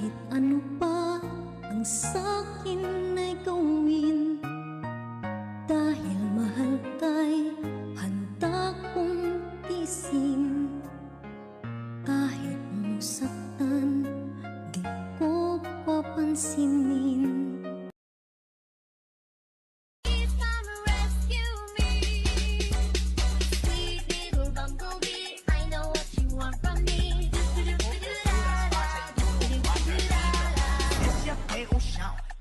Kahit ano pa ang sa'kin ay gawin, dahil mahal ka'y handa kong tiisin. Kahit masaktan, di ko papansinin.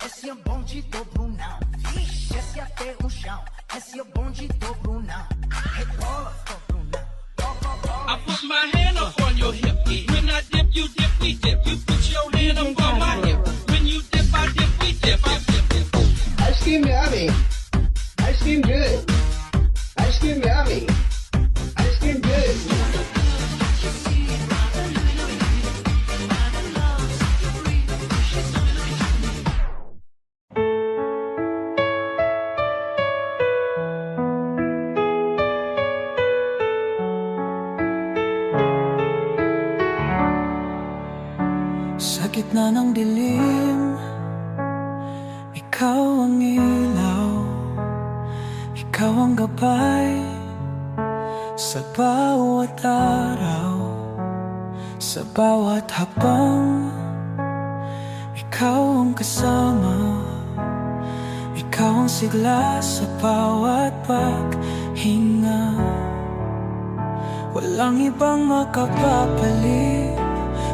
Esse é bonde do Brunão. Desce até o chão. Esse é bonde do Brunão. Rebola, Brunão. I put my hand up on your hip. When I dip, you dip, we dip. You put your hand up on my hip. When you dip, I dip, we dip. I dip. Ice cream yummy. Ice cream good. Ice cream yummy. Ice cream good. Sa gitna ng dilim, ikaw ang ilaw, ikaw ang gabay sa bawat araw, sa bawat habang ikaw ang kasama, ikaw ang sigla sa bawat paghinga. Walang ibang makapapalit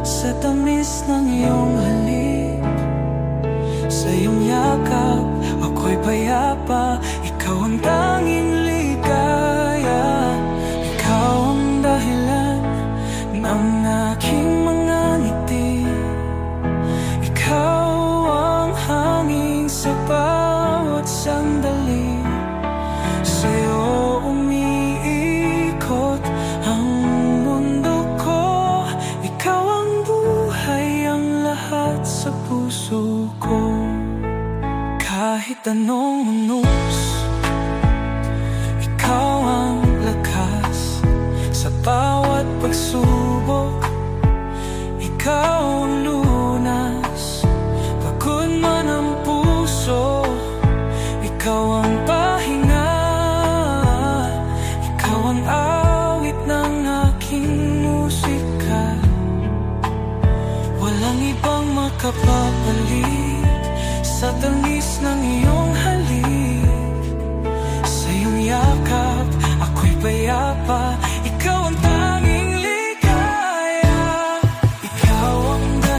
sa tamis ng iyong halik. Sa iyong yakap, ako'y payapa. Ikaw ang tanging ligaya. Ikaw ang dahilan ng aking mga ngiti. Ikaw ang hangin sa bawat sandali. Sa'yo umiikot ang mundo ko. Ikaw ang buhay, ang lahat sa puso ko. Kahit anong unos, ikaw ang lakas sa bawat pagsubok. Ikaw ang lunas, pagod man ang puso. Ikaw ang pahinga, ikaw ang awit ng aking musika. Walang ibang makapapalit sa tamis ng iyong halik. Sa iyong yakap, ako'y payapa. Ikaw ang